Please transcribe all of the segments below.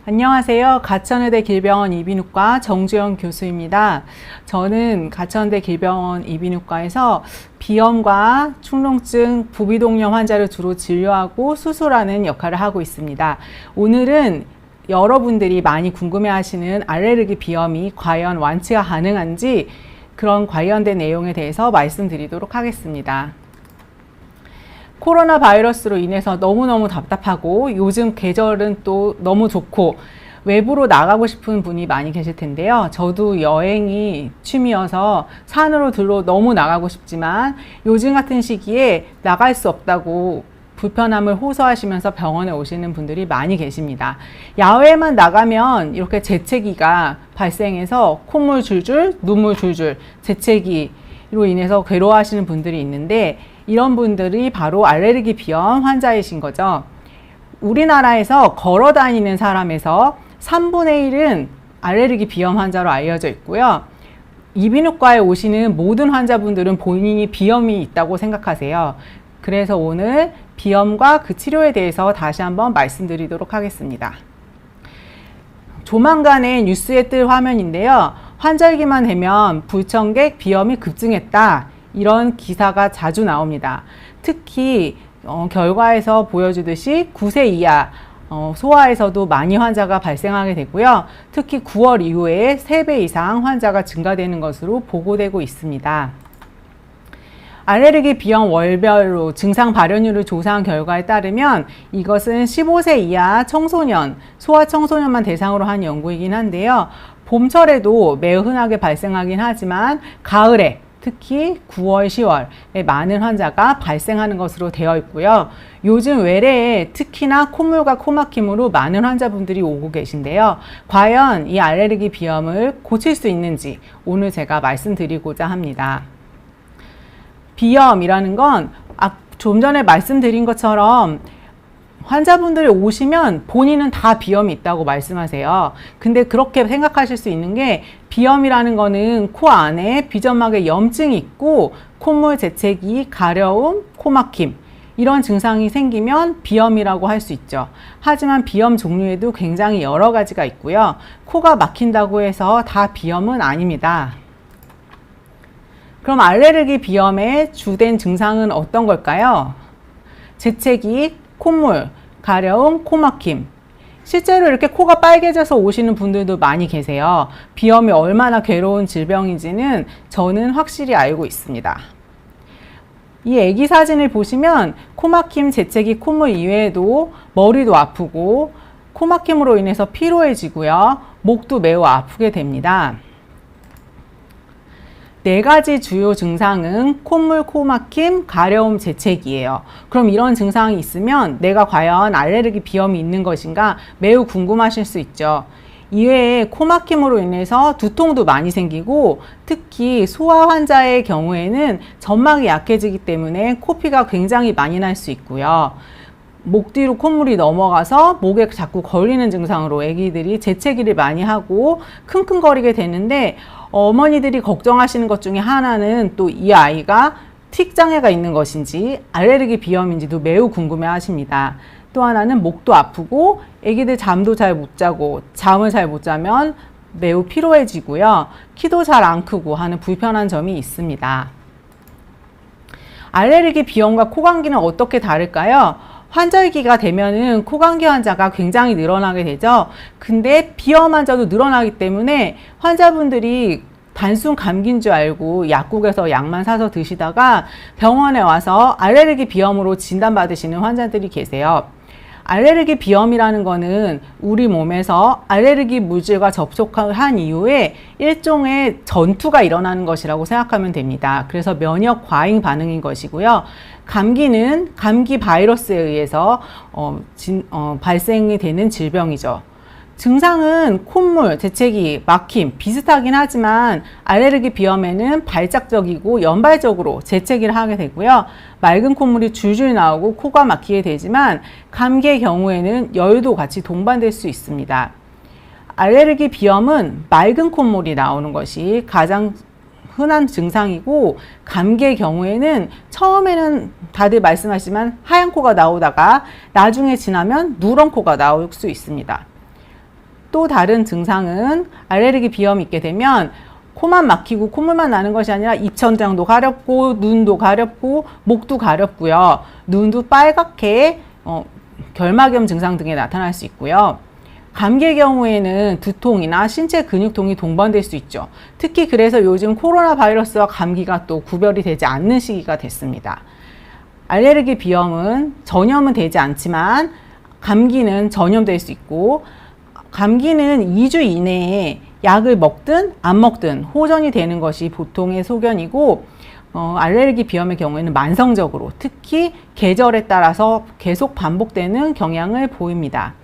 안녕하세요. 가천의대 길병원 이비인후과 정주영 교수입니다. 저는 가천의대 길병원 이비인후과에서 비염과 축농증, 부비동염 환자를 주로 진료하고 수술하는 역할을 하고 있습니다. 오늘은 여러분들이 많이 궁금해하시는 알레르기 비염이 과연 완치가 가능한지 그런 관련된 내용에 대해서 말씀드리도록 하겠습니다. 코로나 바이러스로 인해서 너무너무 답답하고 요즘 계절은 또 너무 좋고 외부로 나가고 싶은 분이 많이 계실 텐데요. 저도 여행이 취미여서 산으로 들러 너무 나가고 싶지만 요즘 같은 시기에 나갈 수 없다고 불편함을 호소하시면서 병원에 오시는 분들이 많이 계십니다. 야외만 나가면 이렇게 재채기가 발생해서 콧물 줄줄, 눈물 줄줄, 재채기로 인해서 괴로워하시는 분들이 있는데 이런 분들이 바로 알레르기 비염 환자이신 거죠. 우리나라에서 걸어 다니는 사람에서 3분의 1은 알레르기 비염 환자로 알려져 있고요. 이비인후과에 오시는 모든 환자분들은 본인이 비염이 있다고 생각하세요. 그래서 오늘 비염과 그 치료에 대해서 다시 한번 말씀드리도록 하겠습니다. 조만간에 뉴스에 뜰 화면인데요. 환절기만 되면 불청객 비염이 급증했다. 이런 기사가 자주 나옵니다. 특히 결과에서 보여주듯이 9세 이하 소아에서도 많이 환자가 발생하게 되고요. 특히 9월 이후에 3배 이상 환자가 증가되는 것으로 보고되고 있습니다. 알레르기 비염 월별로 증상 발현율을 조사한 결과에 따르면 이것은 15세 이하 청소년, 소아 청소년만 대상으로 한 연구이긴 한데요. 봄철에도 매우 흔하게 발생하긴 하지만 가을에 특히 9월, 10월에 많은 환자가 발생하는 것으로 되어 있고요. 요즘 외래에 특히나 콧물과 코막힘으로 많은 환자분들이 오고 계신데요. 과연 이 알레르기 비염을 고칠 수 있는지 오늘 제가 말씀드리고자 합니다. 비염이라는 건 좀 전에 말씀드린 것처럼 환자분들이 오시면 본인은 다 비염이 있다고 말씀하세요. 근데 그렇게 생각하실 수 있는 게 비염이라는 거는 코 안에 비점막에 염증이 있고 콧물 재채기, 가려움, 코막힘 이런 증상이 생기면 비염이라고 할 수 있죠. 하지만 비염 종류에도 굉장히 여러 가지가 있고요. 코가 막힌다고 해서 다 비염은 아닙니다. 그럼 알레르기 비염의 주된 증상은 어떤 걸까요? 재채기, 콧물, 가려움, 코막힘. 실제로 이렇게 코가 빨개져서 오시는 분들도 많이 계세요. 비염이 얼마나 괴로운 질병인지는 저는 확실히 알고 있습니다. 이 아기 사진을 보시면 코막힘, 재채기, 콧물 이외에도 머리도 아프고 코막힘으로 인해서 피로해지고요. 목도 매우 아프게 됩니다. 4가지 주요 증상은 콧물, 코막힘, 가려움, 재채기예요. 그럼 이런 증상이 있으면 내가 과연 알레르기 비염이 있는 것인가 매우 궁금하실 수 있죠. 이외에 코막힘으로 인해서 두통도 많이 생기고 특히 소아 환자의 경우에는 점막이 약해지기 때문에 코피가 굉장히 많이 날 수 있고요. 목 뒤로 콧물이 넘어가서 목에 자꾸 걸리는 증상으로 아기들이 재채기를 많이 하고 킁킁거리게 되는데 어머니들이 걱정하시는 것 중에 하나는 또 이 아이가 틱 장애가 있는 것인지 알레르기 비염인지도 매우 궁금해 하십니다. 또 하나는 목도 아프고 아기들 잠도 잘 못 자고 잠을 잘 못 자면 매우 피로해지고요. 키도 잘 안 크고 하는 불편한 점이 있습니다. 알레르기 비염과 코감기는 어떻게 다를까요? 환절기가 되면은 코감기 환자가 굉장히 늘어나게 되죠. 근데 비염 환자도 늘어나기 때문에 환자분들이 단순 감기인 줄 알고 약국에서 약만 사서 드시다가 병원에 와서 알레르기 비염으로 진단받으시는 환자들이 계세요. 알레르기 비염이라는 거는 우리 몸에서 알레르기 물질과 접촉한 이후에 일종의 전투가 일어나는 것이라고 생각하면 됩니다. 그래서 면역 과잉 반응인 것이고요. 감기는 감기 바이러스에 의해서 발생이 되는 질병이죠. 증상은 콧물, 재채기, 막힘 비슷하긴 하지만 알레르기 비염에는 발작적이고 연발적으로 재채기를 하게 되고요. 맑은 콧물이 줄줄 나오고 코가 막히게 되지만 감기의 경우에는 열도 같이 동반될 수 있습니다. 알레르기 비염은 맑은 콧물이 나오는 것이 가장 흔한 증상이고 감기의 경우에는 처음에는 다들 말씀하시지만 하얀 코가 나오다가 나중에 지나면 누런 코가 나올 수 있습니다. 또 다른 증상은 알레르기 비염이 있게 되면 코만 막히고 콧물만 나는 것이 아니라 입천장도 가렵고 눈도 가렵고 목도 가렵고요. 눈도 빨갛게 결막염 증상 등이 나타날 수 있고요. 감기의 경우에는 두통이나 신체 근육통이 동반될 수 있죠. 특히 그래서 요즘 코로나 바이러스와 감기가 또 구별이 되지 않는 시기가 됐습니다. 알레르기 비염은 전염은 되지 않지만 감기는 전염될 수 있고, 감기는 2주 이내에 약을 먹든 안 먹든 호전이 되는 것이 보통의 소견이고, 알레르기 비염의 경우에는 만성적으로 특히 계절에 따라서 계속 반복되는 경향을 보입니다.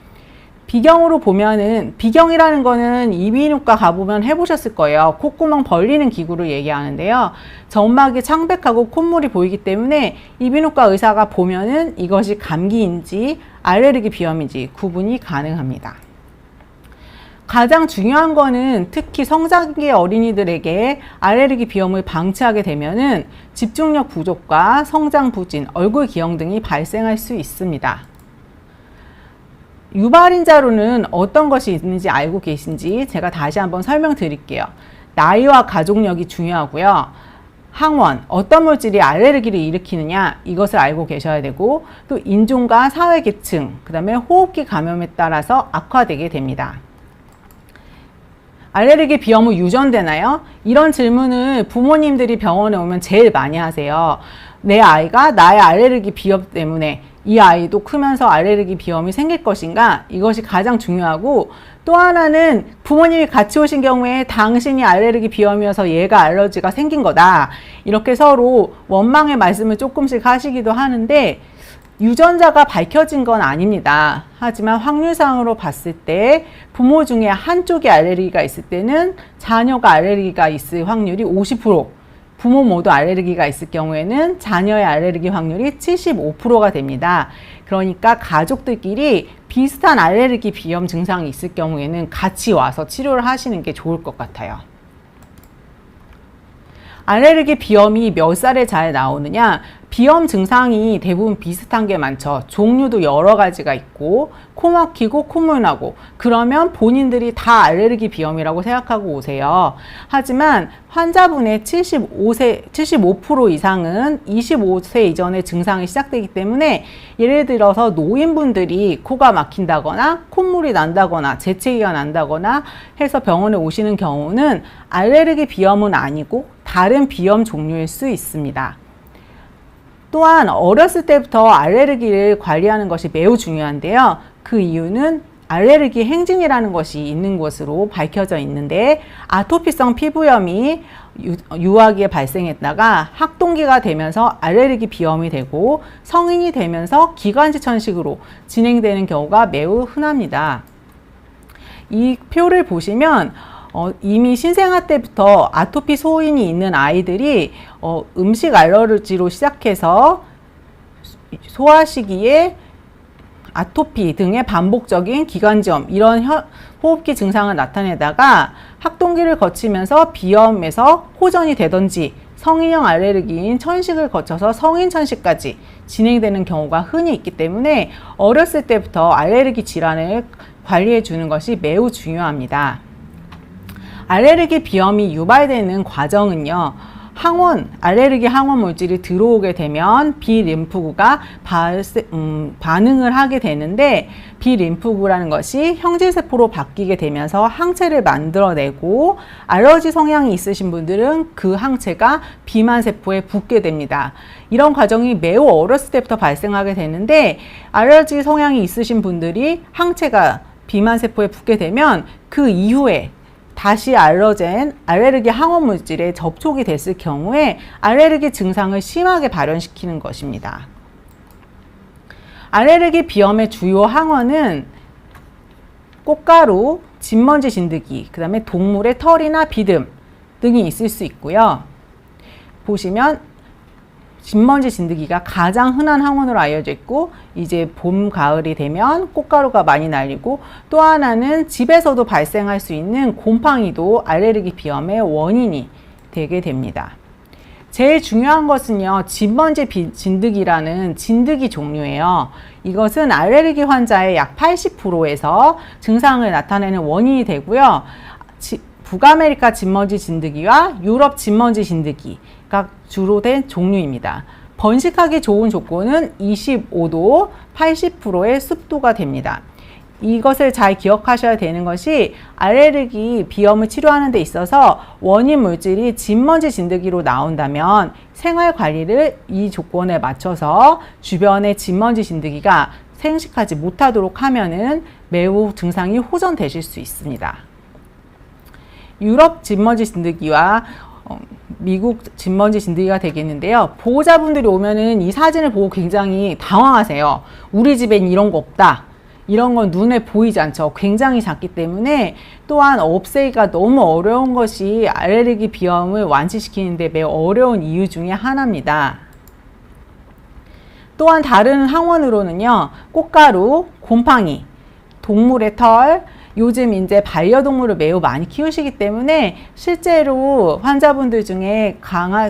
비경으로 보면은, 비경이라는 거는 이비인후과 가보면 해보셨을 거예요. 콧구멍 벌리는 기구를 얘기하는데요. 점막이 창백하고 콧물이 보이기 때문에 이비인후과 의사가 보면은 이것이 감기인지 알레르기 비염인지 구분이 가능합니다. 가장 중요한 거는 특히 성장기 어린이들에게 알레르기 비염을 방치하게 되면은 집중력 부족과 성장 부진, 얼굴 기형 등이 발생할 수 있습니다. 유발인자로는 어떤 것이 있는지 알고 계신지 제가 다시 한번 설명드릴게요. 나이와 가족력이 중요하고요. 항원, 어떤 물질이 알레르기를 일으키느냐, 이것을 알고 계셔야 되고, 또 인종과 사회계층, 그 다음에 호흡기 감염에 따라서 악화되게 됩니다. 알레르기 비염은 유전되나요? 이런 질문을 부모님들이 병원에 오면 제일 많이 하세요. 내 아이가 나의 알레르기 비염 때문에 이 아이도 크면서 알레르기 비염이 생길 것인가? 이것이 가장 중요하고, 또 하나는 부모님이 같이 오신 경우에 당신이 알레르기 비염이어서 얘가 알러지가 생긴 거다. 이렇게 서로 원망의 말씀을 조금씩 하시기도 하는데, 유전자가 밝혀진 건 아닙니다. 하지만 확률상으로 봤을 때 부모 중에 한쪽이 알레르기가 있을 때는 자녀가 알레르기가 있을 확률이 50%, 부모 모두 알레르기가 있을 경우에는 자녀의 알레르기 확률이 75%가 됩니다. 그러니까 가족들끼리 비슷한 알레르기 비염 증상이 있을 경우에는 같이 와서 치료를 하시는 게 좋을 것 같아요. 알레르기 비염이 몇 살에 잘 나오느냐? 비염 증상이 대부분 비슷한 게 많죠. 종류도 여러 가지가 있고, 코 막히고 콧물 나고, 그러면 본인들이 다 알레르기 비염이라고 생각하고 오세요. 하지만 환자분의 75% 이상은 25세 이전에 증상이 시작되기 때문에, 예를 들어서 노인분들이 코가 막힌다거나 콧물이 난다거나 재채기가 난다거나 해서 병원에 오시는 경우는 알레르기 비염은 아니고 다른 비염 종류일 수 있습니다. 또한 어렸을 때부터 알레르기를 관리하는 것이 매우 중요한데요. 그 이유는 알레르기 행진이라는 것이 있는 것으로 밝혀져 있는데, 아토피성 피부염이 유아기에 발생했다가 학동기가 되면서 알레르기 비염이 되고 성인이 되면서 기관지 천식으로 진행되는 경우가 매우 흔합니다. 이 표를 보시면 이미 신생아 때부터 아토피 소인이 있는 아이들이 음식 알러지로 시작해서 소화 시기에 아토피 등의 반복적인 기관지염, 이런 호흡기 증상을 나타내다가 학동기를 거치면서 비염에서 호전이 되든지 성인형 알레르기인 천식을 거쳐서 성인 천식까지 진행되는 경우가 흔히 있기 때문에 어렸을 때부터 알레르기 질환을 관리해 주는 것이 매우 중요합니다. 알레르기 비염이 유발되는 과정은요, 알레르기 항원 물질이 들어오게 되면 비림프구가 반응을 하게 되는데, 비림프구라는 것이 형질세포로 바뀌게 되면서 항체를 만들어내고, 알러지 성향이 있으신 분들은 그 항체가 비만세포에 붙게 됩니다. 이런 과정이 매우 어렸을 때부터 발생하게 되는데, 알러지 성향이 있으신 분들이 항체가 비만세포에 붙게 되면 그 이후에 다시 알레르기 항원 물질에 접촉이 됐을 경우에 알레르기 증상을 심하게 발현시키는 것입니다. 알레르기 비염의 주요 항원은 꽃가루, 진먼지 진드기, 그 다음에 동물의 털이나 비듬 등이 있을 수 있고요. 보시면 진먼지 진드기가 가장 흔한 항원으로 알려져 있고, 이제 봄, 가을이 되면 꽃가루가 많이 날리고, 또 하나는 집에서도 발생할 수 있는 곰팡이도 알레르기 비염의 원인이 되게 됩니다. 제일 중요한 것은요, 진먼지 진드기라는 진드기 종류예요. 이것은 알레르기 환자의 약 80%에서 증상을 나타내는 원인이 되고요. 북아메리카 진먼지 진드기와 유럽 진먼지 진드기가 주로 된 종류입니다. 번식하기 좋은 조건은 25도, 80%의 습도가 됩니다. 이것을 잘 기억하셔야 되는 것이 알레르기 비염을 치료하는 데 있어서 원인 물질이 진먼지 진드기로 나온다면 생활 관리를 이 조건에 맞춰서 주변의 진먼지 진드기가 생식하지 못하도록 하면은 매우 증상이 호전되실 수 있습니다. 유럽 진먼지 진드기와 미국 진먼지 진드기가 되겠는데요. 보호자분들이 오면은 이 사진을 보고 굉장히 당황하세요. 우리 집엔 이런 거 없다. 이런 건 눈에 보이지 않죠. 굉장히 작기 때문에 또한 없애기가 너무 어려운 것이 알레르기 비염을 완치시키는데 매우 어려운 이유 중에 하나입니다. 또한 다른 항원으로는요, 꽃가루, 곰팡이, 동물의 털, 요즘 이제 반려동물을 매우 많이 키우시기 때문에 실제로 환자분들 중에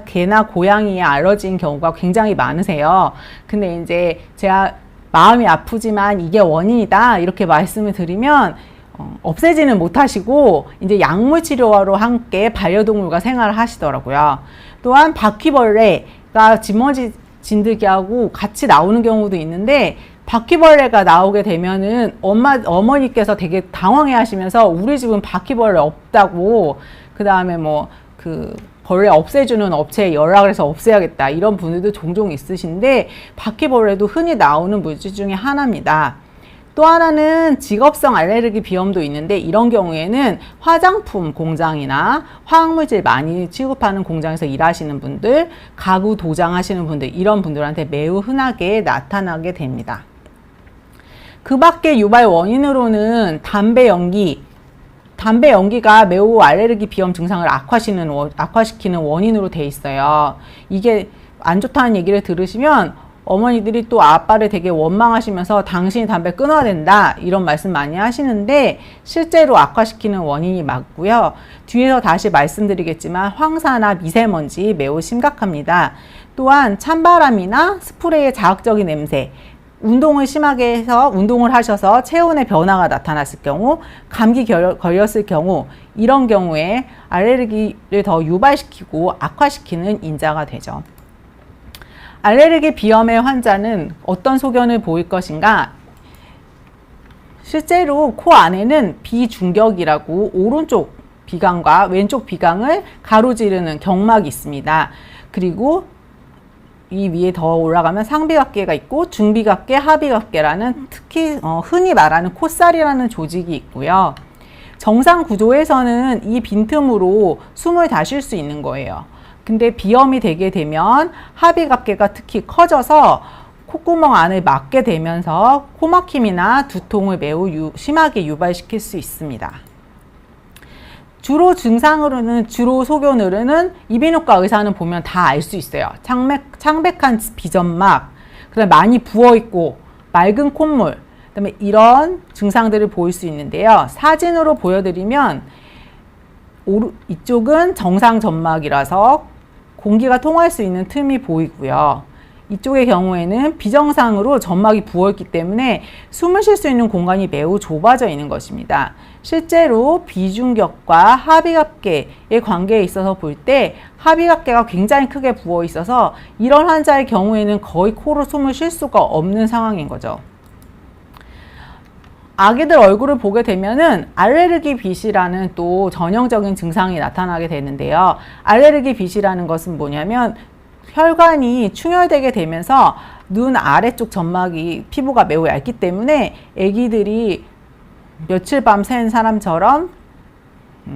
개나 고양이에 알러지인 경우가 굉장히 많으세요. 근데 이제 제가 마음이 아프지만 이게 원인이다 이렇게 말씀을 드리면 없애지는 못하시고 이제 약물 치료로 함께 반려동물과 생활을 하시더라고요. 또한 바퀴벌레가 진먼지 진드기하고 같이 나오는 경우도 있는데 바퀴벌레가 나오게 되면은 어머니께서 되게 당황해 하시면서 우리 집은 바퀴벌레 없다고, 그 다음에 벌레 없애주는 업체에 연락을 해서 없애야겠다 이런 분들도 종종 있으신데 바퀴벌레도 흔히 나오는 물질 중에 하나입니다. 또 하나는 직업성 알레르기 비염도 있는데 이런 경우에는 화장품 공장이나 화학물질 많이 취급하는 공장에서 일하시는 분들, 가구 도장하시는 분들, 이런 분들한테 매우 흔하게 나타나게 됩니다. 그 밖에 유발 원인으로는 담배 연기가 매우 알레르기 비염 증상을 악화시키는 원인으로 돼 있어요. 이게 안 좋다는 얘기를 들으시면 어머니들이 또 아빠를 되게 원망하시면서 당신이 담배 끊어야 된다 이런 말씀 많이 하시는데 실제로 악화시키는 원인이 맞고요. 뒤에서 다시 말씀드리겠지만 황사나 미세먼지 매우 심각합니다. 또한 찬바람이나 스프레이의 자극적인 냄새, 운동을 심하게 해서 운동을 하셔서 체온의 변화가 나타났을 경우, 감기 걸렸을 경우, 이런 경우에 알레르기를 더 유발시키고 악화시키는 인자가 되죠. 알레르기 비염의 환자는 어떤 소견을 보일 것인가? 실제로 코 안에는 비중격이라고 오른쪽 비강과 왼쪽 비강을 가로지르는 경막이 있습니다. 그리고 이 위에 더 올라가면 상비각계가 있고 중비각계, 하비각계라는 특히 흔히 말하는 콧살이라는 조직이 있고요. 정상 구조에서는 이 빈틈으로 숨을 다 쉴 수 있는 거예요. 근데 비염이 되게 되면 하비각계가 특히 커져서 콧구멍 안을 막게 되면서 코막힘이나 두통을 매우 심하게 유발시킬 수 있습니다. 주로 소견으로는 이비인후과 의사는 보면 다 알 수 있어요. 창백한 비점막, 그다음에 많이 부어있고 맑은 콧물, 그다음에 이런 증상들을 보일 수 있는데요. 사진으로 보여드리면 이쪽은 정상 점막이라서 공기가 통할 수 있는 틈이 보이고요. 이쪽의 경우에는 비정상으로 점막이 부어있기 때문에 숨을 쉴 수 있는 공간이 매우 좁아져 있는 것입니다. 실제로 비중격과 하비각계의 관계에 있어서 볼 때 하비각계가 굉장히 크게 부어 있어서 이런 환자의 경우에는 거의 코로 숨을 쉴 수가 없는 상황인 거죠. 아기들 얼굴을 보게 되면은 알레르기 빛이라는 또 전형적인 증상이 나타나게 되는데요. 알레르기 빛이라는 것은 뭐냐면 혈관이 충혈되게 되면서 눈 아래쪽 점막이 피부가 매우 얇기 때문에 아기들이 며칠 밤 샌 사람처럼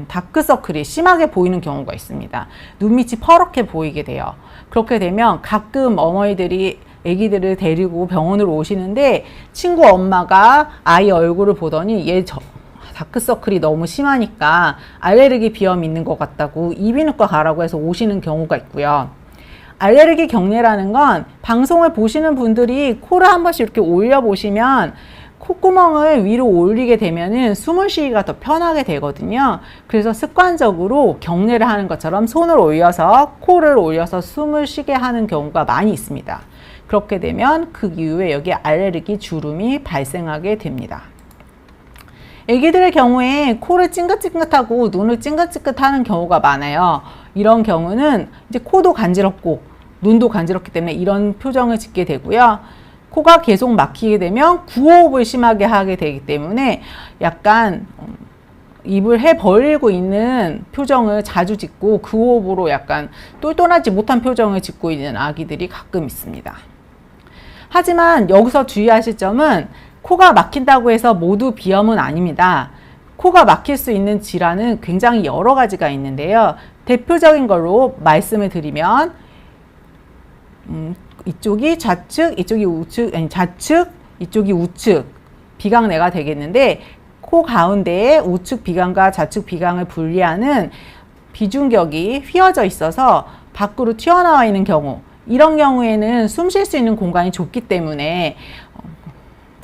다크서클이 심하게 보이는 경우가 있습니다. 눈밑이 퍼렇게 보이게 돼요. 그렇게 되면 가끔 어머니들이 아기들을 데리고 병원으로 오시는데 친구 엄마가 아이 얼굴을 보더니 얘 다크서클이 너무 심하니까 알레르기 비염 있는 것 같다고 이비인후과 가라고 해서 오시는 경우가 있고요. 알레르기 경례라는 건 방송을 보시는 분들이 코를 한 번씩 이렇게 올려보시면 콧구멍을 위로 올리게 되면은 숨을 쉬기가 더 편하게 되거든요. 그래서 습관적으로 경례를 하는 것처럼 손을 올려서 코를 올려서 숨을 쉬게 하는 경우가 많이 있습니다. 그렇게 되면 그 이후에 여기 알레르기 주름이 발생하게 됩니다. 애기들의 경우에 코를 찡긋찡긋하고 눈을 찡긋찡긋하는 경우가 많아요. 이런 경우는 이제 코도 간지럽고 눈도 간지럽기 때문에 이런 표정을 짓게 되고요. 코가 계속 막히게 되면 구호흡을 심하게 하게 되기 때문에 약간 입을 해 벌리고 있는 표정을 자주 짓고 그 호흡으로 약간 똘똘하지 못한 표정을 짓고 있는 아기들이 가끔 있습니다. 하지만 여기서 주의하실 점은 코가 막힌다고 해서 모두 비염은 아닙니다. 코가 막힐 수 있는 질환은 굉장히 여러 가지가 있는데요. 대표적인 걸로 말씀을 드리면 이쪽이 좌측, 이쪽이 우측, 아니 좌측, 이쪽이 우측 비강내가 되겠는데 코 가운데에 우측 비강과 좌측 비강을 분리하는 비중격이 휘어져 있어서 밖으로 튀어나와 있는 경우, 이런 경우에는 숨 쉴 수 있는 공간이 좁기 때문에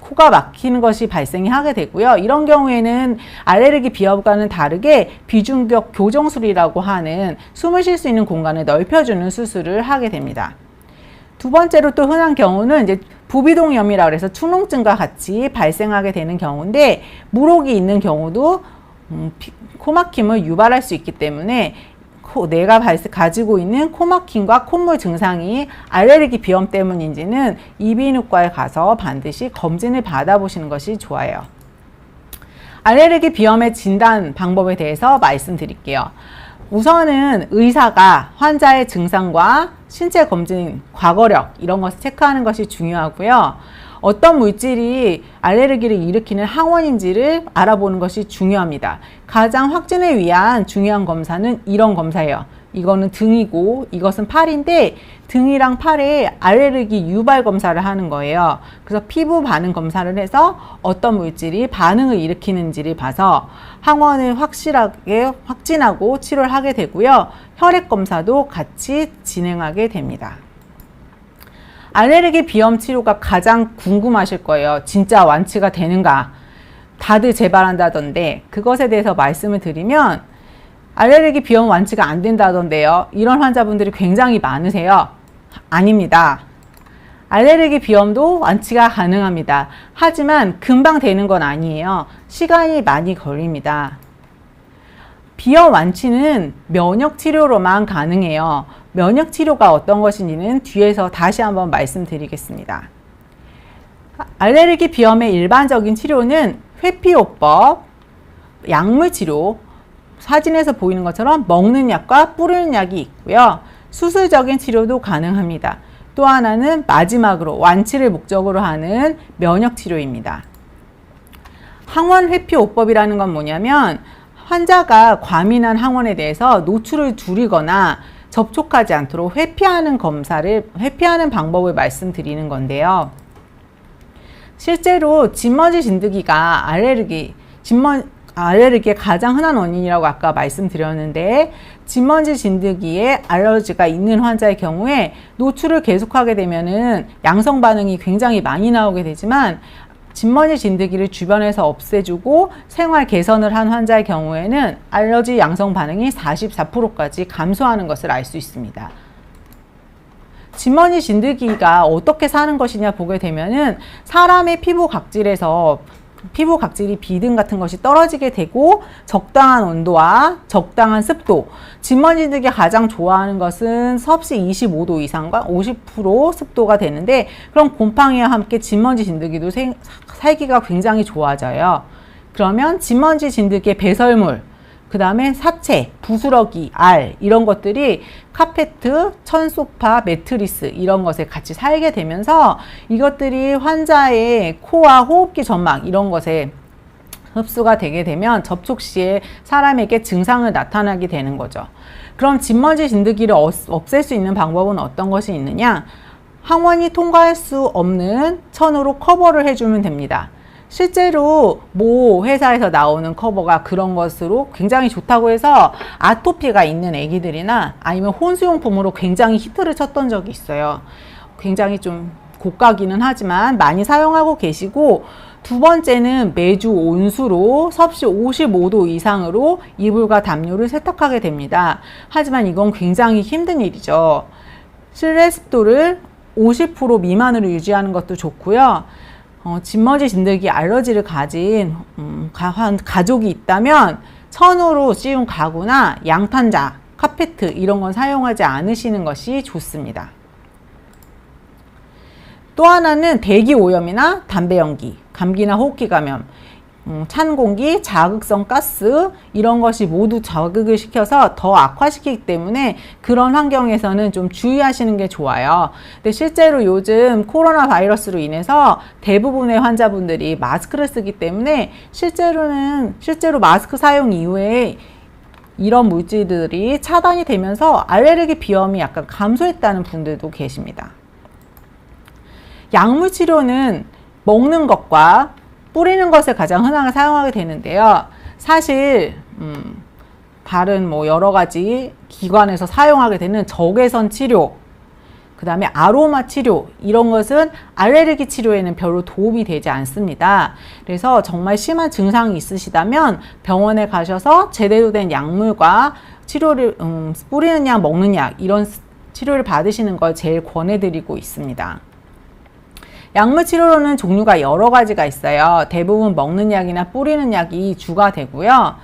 코가 막히는 것이 발생이 하게 되고요. 이런 경우에는 알레르기 비염과는 다르게 비중격 교정술이라고 하는 숨을 쉴 수 있는 공간을 넓혀주는 수술을 하게 됩니다. 두 번째로 또 흔한 경우는 이제 부비동염이라고 해서 축농증과 같이 발생하게 되는 경우인데 물혹이 있는 경우도 코막힘을 유발할 수 있기 때문에 내가 가지고 있는 코막힘과 콧물 증상이 알레르기 비염 때문인지는 이비인후과에 가서 반드시 검진을 받아보시는 것이 좋아요. 알레르기 비염의 진단 방법에 대해서 말씀드릴게요. 우선은 의사가 환자의 증상과 신체 검진, 과거력 이런 것을 체크하는 것이 중요하고요. 어떤 물질이 알레르기를 일으키는 항원인지를 알아보는 것이 중요합니다. 가장 확진을 위한 중요한 검사는 이런 검사예요. 이거는 등이고 이것은 팔인데 등이랑 팔에 알레르기 유발 검사를 하는 거예요. 그래서 피부 반응 검사를 해서 어떤 물질이 반응을 일으키는지를 봐서 항원을 확실하게 확진하고 치료를 하게 되고요. 혈액 검사도 같이 진행하게 됩니다. 알레르기 비염 치료가 가장 궁금하실 거예요. 진짜 완치가 되는가? 다들 재발한다던데 그것에 대해서 말씀을 드리면 알레르기 비염 완치가 안 된다던데요. 이런 환자분들이 굉장히 많으세요. 아닙니다. 알레르기 비염도 완치가 가능합니다. 하지만 금방 되는 건 아니에요. 시간이 많이 걸립니다. 비염 완치는 면역 치료로만 가능해요. 면역 치료가 어떤 것인지는 뒤에서 다시 한번 말씀드리겠습니다. 알레르기 비염의 일반적인 치료는 회피요법, 약물 치료, 사진에서 보이는 것처럼 먹는 약과 뿌리는 약이 있고요. 수술적인 치료도 가능합니다. 또 하나는 마지막으로 완치를 목적으로 하는 면역 치료입니다. 항원 회피요법이라는 건 뭐냐면 환자가 과민한 항원에 대해서 노출을 줄이거나 접촉하지 않도록 회피하는 방법을 말씀드리는 건데요. 실제로 진먼지 진드기가 알레르기의 가장 흔한 원인이라고 아까 말씀드렸는데 진먼지 진드기에 알러지가 있는 환자의 경우에 노출을 계속하게 되면은 양성 반응이 굉장히 많이 나오게 되지만 진먼지 진드기를 주변에서 없애주고 생활 개선을 한 환자의 경우에는 알러지 양성 반응이 44%까지 감소하는 것을 알 수 있습니다. 진먼지 진드기가 어떻게 사는 것이냐 보게 되면은 사람의 피부 각질이 비듬 같은 것이 떨어지게 되고 적당한 온도와 적당한 습도, 진먼지 진드기가 가장 좋아하는 것은 섭씨 25도 이상과 50% 습도가 되는데 그럼 곰팡이와 함께 진먼지 진드기도 살기가 굉장히 좋아져요. 그러면 진먼지 진드기의 배설물, 그 다음에 사체, 부스러기, 알 이런 것들이 카페트, 천소파, 매트리스 이런 것에 같이 살게 되면서 이것들이 환자의 코와 호흡기 점막 이런 것에 흡수가 되게 되면 접촉 시에 사람에게 증상을 나타나게 되는 거죠. 그럼 진먼지 진드기를 없앨 수 있는 방법은 어떤 것이 있느냐? 항원이 통과할 수 없는 천으로 커버를 해주면 됩니다. 실제로 모 회사에서 나오는 커버가 그런 것으로 굉장히 좋다고 해서 아토피가 있는 애기들이나 아니면 혼수용품으로 굉장히 히트를 쳤던 적이 있어요. 굉장히 좀 고가기는 하지만 많이 사용하고 계시고 두 번째는 매주 온수로 섭씨 55도 이상으로 이불과 담요를 세탁하게 됩니다. 하지만 이건 굉장히 힘든 일이죠. 실내 습도를 50% 미만으로 유지하는 것도 좋고요. 진먼지 진드기 알러지를 가진 가족이 있다면 천으로 씌운 가구나 양탄자, 카페트 이런 건 사용하지 않으시는 것이 좋습니다. 또 하나는 대기 오염이나 담배 연기, 감기나 호흡기 감염, 찬 공기, 자극성 가스 이런 것이 모두 자극을 시켜서 더 악화시키기 때문에 그런 환경에서는 좀 주의하시는 게 좋아요. 근데 실제로 요즘 코로나 바이러스로 인해서 대부분의 환자분들이 마스크를 쓰기 때문에 실제로 마스크 사용 이후에 이런 물질들이 차단이 되면서 알레르기 비염이 약간 감소했다는 분들도 계십니다. 약물 치료는 먹는 것과 뿌리는 것을 가장 흔하게 사용하게 되는데요. 사실 다른 여러 가지 기관에서 사용하게 되는 적외선 치료, 그 다음에 아로마 치료 이런 것은 알레르기 치료에는 별로 도움이 되지 않습니다. 그래서 정말 심한 증상이 있으시다면 병원에 가셔서 제대로 된 약물과 치료를 뿌리는 약, 먹는 약 이런 치료를 받으시는 걸 제일 권해드리고 있습니다. 약물 치료로는 종류가 여러 가지가 있어요. 대부분 먹는 약이나 뿌리는 약이 주가 되고요.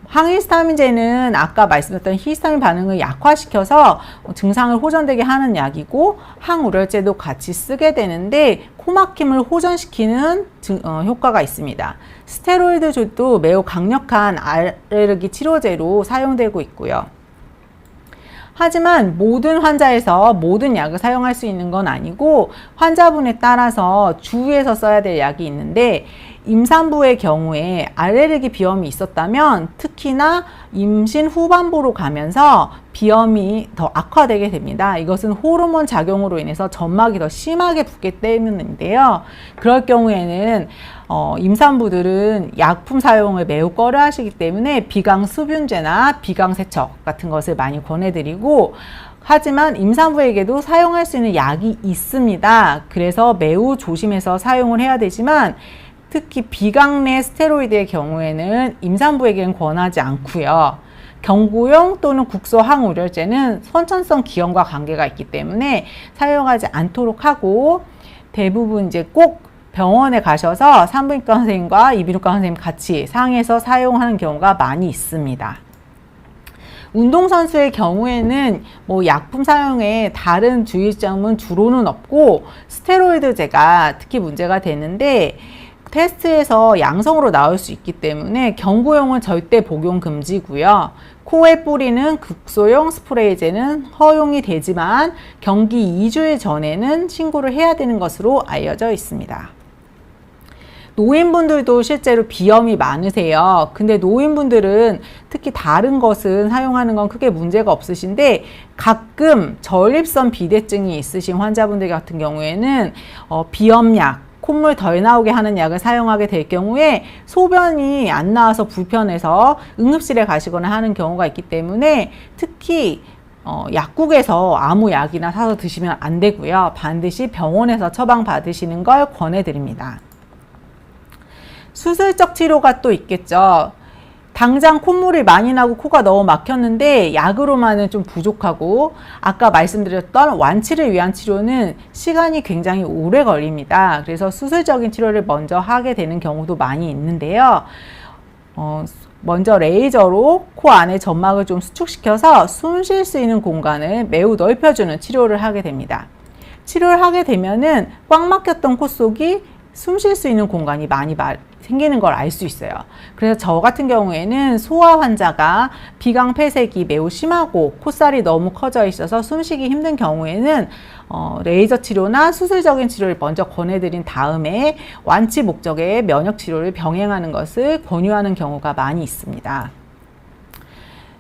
항히스타민제는 아까 말씀드렸던 히스타민 반응을 약화시켜서 증상을 호전되게 하는 약이고, 항우열제도 같이 쓰게 되는데 코막힘을 호전시키는 효과가 있습니다. 스테로이드도 매우 강력한 알레르기 치료제로 사용되고 있고요. 하지만 모든 환자에서 모든 약을 사용할 수 있는 건 아니고 환자분에 따라서 주의해서 써야 될 약이 있는데, 임산부의 경우에 알레르기 비염이 있었다면 특히나 임신 후반부로 가면서 비염이 더 악화되게 됩니다. 이것은 호르몬 작용으로 인해서 점막이 더 심하게 붓기 때문인데요. 그럴 경우에는 임산부들은 약품 사용을 매우 꺼려 하시기 때문에 비강수분제나 비강세척 같은 것을 많이 권해드리고, 하지만 임산부에게도 사용할 수 있는 약이 있습니다. 그래서 매우 조심해서 사용을 해야 되지만 특히 비강내 스테로이드의 경우에는 임산부에게는 권하지 않고요. 경구용 또는 국소 항우열제는 선천성 기형과 관계가 있기 때문에 사용하지 않도록 하고, 대부분 이제 꼭 병원에 가셔서 산부인과 선생님과 이비인후과 선생님 같이 상의해서 사용하는 경우가 많이 있습니다. 운동선수의 경우에는 약품 사용에 다른 주의점은 주로는 없고, 스테로이드제가 특히 문제가 되는데 테스트에서 양성으로 나올 수 있기 때문에 경구용은 절대 복용 금지고요. 코에 뿌리는 국소용 스프레이제는 허용이 되지만 경기 2주일 전에는 신고를 해야 되는 것으로 알려져 있습니다. 노인분들도 실제로 비염이 많으세요. 근데 노인분들은 특히 다른 것은 사용하는 건 크게 문제가 없으신데, 가끔 전립선 비대증이 있으신 환자분들 같은 경우에는 비염약, 콧물 덜 나오게 하는 약을 사용하게 될 경우에 소변이 안 나와서 불편해서 응급실에 가시거나 하는 경우가 있기 때문에 특히 약국에서 아무 약이나 사서 드시면 안 되고요. 반드시 병원에서 처방 받으시는 걸 권해드립니다. 수술적 치료가 또 있겠죠. 당장 콧물이 많이 나고 코가 너무 막혔는데 약으로만은 좀 부족하고, 아까 말씀드렸던 완치를 위한 치료는 시간이 굉장히 오래 걸립니다. 그래서 수술적인 치료를 먼저 하게 되는 경우도 많이 있는데요. 먼저 레이저로 코 안에 점막을 좀 수축시켜서 숨 쉴 수 있는 공간을 매우 넓혀주는 치료를 하게 됩니다. 치료를 하게 되면은 꽉 막혔던 코 속이 숨 쉴 수 있는 공간이 많이 생기는 걸 알 수 있어요. 그래서 저 같은 경우에는 소아 환자가 비강 폐색이 매우 심하고 콧살이 너무 커져 있어서 숨쉬기 힘든 경우에는 레이저 치료나 수술적인 치료를 먼저 권해드린 다음에 완치 목적의 면역 치료를 병행하는 것을 권유하는 경우가 많이 있습니다.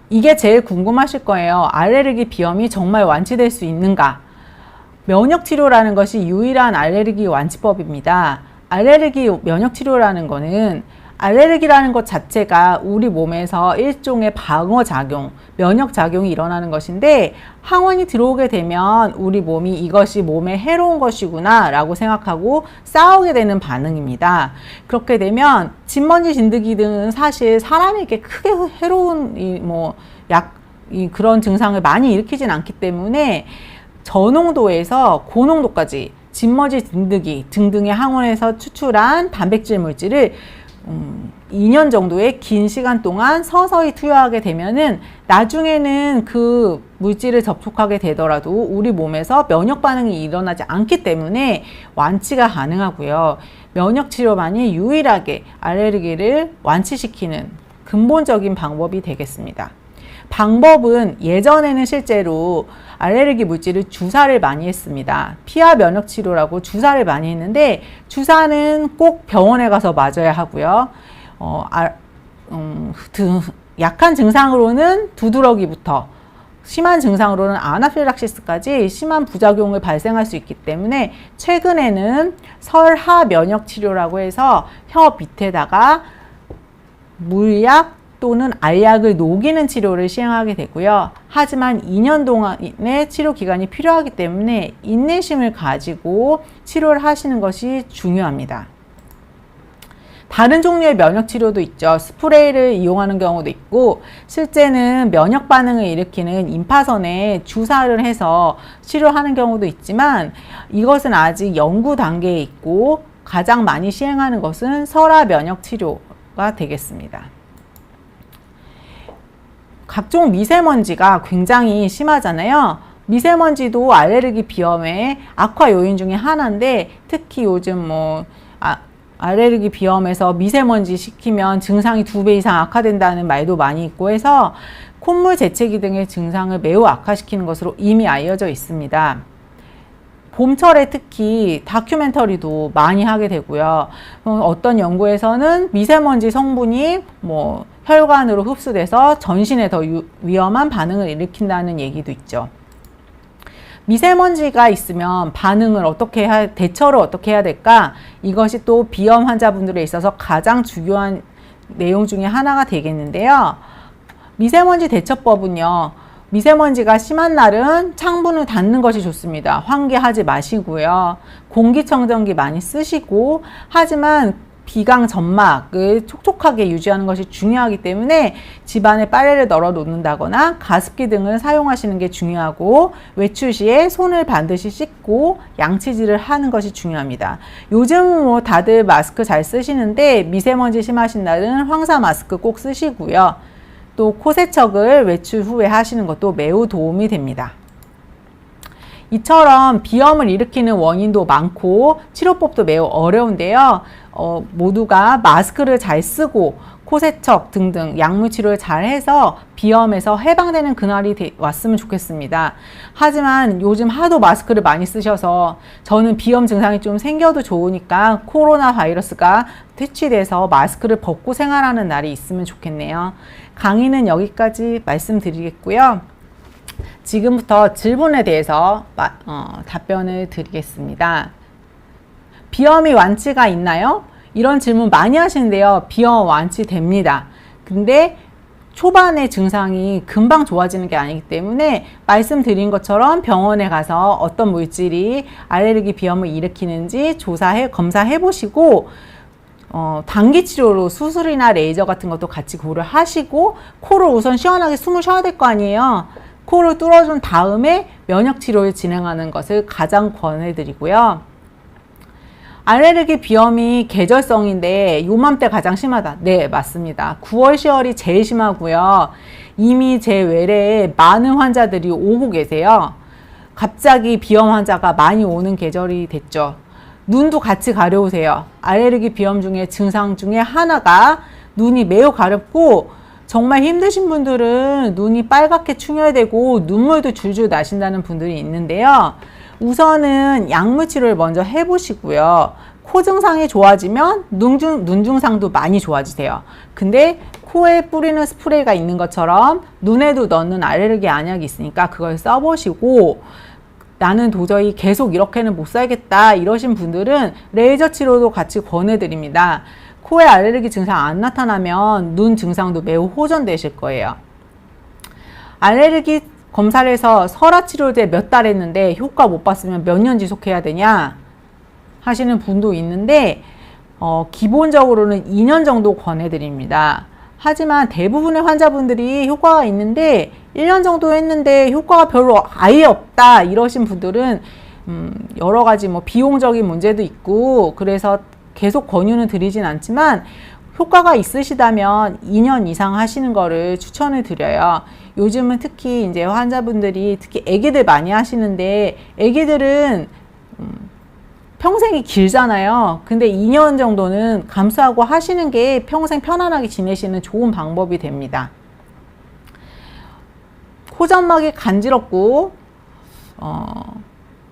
이게 제일 궁금하실 거예요. 알레르기 비염이 정말 완치될 수 있는가? 면역 치료라는 것이 유일한 알레르기 완치법입니다. 알레르기 면역 치료라는 거는 알레르기라는 것 자체가 우리 몸에서 일종의 방어작용, 면역작용이 일어나는 것인데 항원이 들어오게 되면 우리 몸이 이것이 몸에 해로운 것이구나 라고 생각하고 싸우게 되는 반응입니다. 그렇게 되면 진먼지, 진드기 등은 사실 사람에게 크게 해로운 그런 증상을 많이 일으키진 않기 때문에 저농도에서 고농도까지 진먼지, 진드기 등등의 항원에서 추출한 단백질 물질을 2년 정도의 긴 시간 동안 서서히 투여하게 되면은 나중에는 그 물질을 접촉하게 되더라도 우리 몸에서 면역 반응이 일어나지 않기 때문에 완치가 가능하고요. 면역 치료만이 유일하게 알레르기를 완치시키는 근본적인 방법이 되겠습니다. 방법은 예전에는 실제로 알레르기 물질을 주사를 많이 했습니다. 피하 면역 치료라고 주사를 많이 했는데 주사는 꼭 병원에 가서 맞아야 하고요. 약한 증상으로는 두드러기부터 심한 증상으로는 아나필락시스까지 심한 부작용을 발생할 수 있기 때문에 최근에는 설하 면역 치료라고 해서 혀 밑에다가 물약 또는 알약을 녹이는 치료를 시행하게 되고요. 하지만 2년 동안의 치료 기간이 필요하기 때문에 인내심을 가지고 치료를 하시는 것이 중요합니다. 다른 종류의 면역 치료도 있죠. 스프레이를 이용하는 경우도 있고 실제는 면역 반응을 일으키는 임파선에 주사를 해서 치료하는 경우도 있지만 이것은 아직 연구 단계에 있고 가장 많이 시행하는 것은 설하 면역 치료가 되겠습니다. 각종 미세먼지가 굉장히 심하잖아요. 미세먼지도 알레르기 비염의 악화 요인 중에 하나인데 특히 요즘 알레르기 비염에서 미세먼지 시키면 증상이 2배 이상 악화된다는 말도 많이 있고 해서 콧물 재채기 등의 증상을 매우 악화시키는 것으로 이미 알려져 있습니다. 봄철에 특히 다큐멘터리도 많이 하게 되고요. 어떤 연구에서는 미세먼지 성분이 혈관으로 흡수돼서 전신에 더 위험한 반응을 일으킨다는 얘기도 있죠. 미세먼지가 있으면 대처를 어떻게 해야 될까? 이것이 또 비염 환자분들에 있어서 가장 중요한 내용 중에 하나가 되겠는데요. 미세먼지 대처법은요. 미세먼지가 심한 날은 창문을 닫는 것이 좋습니다. 환기하지 마시고요. 공기청정기 많이 쓰시고 하지만 비강 점막을 촉촉하게 유지하는 것이 중요하기 때문에 집안에 빨래를 널어 놓는다거나 가습기 등을 사용하시는 게 중요하고 외출 시에 손을 반드시 씻고 양치질을 하는 것이 중요합니다. 요즘 다들 마스크 잘 쓰시는데 미세먼지 심하신 날은 황사 마스크 꼭 쓰시고요. 또 코세척을 외출 후에 하시는 것도 매우 도움이 됩니다. 이처럼 비염을 일으키는 원인도 많고 치료법도 매우 어려운데요. 모두가 마스크를 잘 쓰고 코세척 등등 약물 치료를 잘 해서 비염에서 해방되는 그날이 왔으면 좋겠습니다. 하지만 요즘 하도 마스크를 많이 쓰셔서 저는 비염 증상이 좀 생겨도 좋으니까 코로나 바이러스가 퇴치돼서 마스크를 벗고 생활하는 날이 있으면 좋겠네요. 강의는 여기까지 말씀드리겠고요. 지금부터 질문에 대해서 답변을 드리겠습니다. 비염이 완치가 있나요? 이런 질문 많이 하시는데요. 비염 완치됩니다. 근데 초반의 증상이 금방 좋아지는 게 아니기 때문에 말씀드린 것처럼 병원에 가서 어떤 물질이 알레르기 비염을 일으키는지 검사해 보시고 단기 치료로 수술이나 레이저 같은 것도 같이 고려하시고 코를 우선 시원하게 숨을 쉬어야 될 거 아니에요. 코를 뚫어준 다음에 면역 치료를 진행하는 것을 가장 권해드리고요. 알레르기 비염이 계절성인데 요맘때 가장 심하다. 네, 맞습니다. 9월, 10월이 제일 심하고요. 이미 제 외래에 많은 환자들이 오고 계세요. 갑자기 비염 환자가 많이 오는 계절이 됐죠. 눈도 같이 가려우세요. 알레르기 비염 중에 증상 중에 하나가 눈이 매우 가렵고 정말 힘드신 분들은 눈이 빨갛게 충혈되고 눈물도 줄줄 나신다는 분들이 있는데요. 우선은 약물 치료를 먼저 해보시고요. 코 증상이 좋아지면 눈 증상도 많이 좋아지세요. 근데 코에 뿌리는 스프레이가 있는 것처럼 눈에도 넣는 알레르기 안약이 있으니까 그걸 써보시고 나는 도저히 계속 이렇게는 못 살겠다 이러신 분들은 레이저 치료도 같이 권해드립니다. 코에 알레르기 증상 안 나타나면 눈 증상도 매우 호전되실 거예요. 알레르기 검사를 해서 설화치료제 몇 달 했는데 효과 못 봤으면 몇 년 지속해야 되냐 하시는 분도 있는데 기본적으로는 2년 정도 권해드립니다. 하지만 대부분의 환자분들이 효과가 있는데 1년 정도 했는데 효과가 별로 아예 없다 이러신 분들은 여러 가지 뭐 비용적인 문제도 있고 그래서 계속 권유는 드리진 않지만 효과가 있으시다면 2년 이상 하시는 거를 추천을 드려요. 요즘은 특히 이제 환자분들이 특히 아기들 많이 하시는데 아기들은 평생이 길잖아요. 근데 2년 정도는 감수하고 하시는 게 평생 편안하게 지내시는 좋은 방법이 됩니다. 코점막이 간지럽고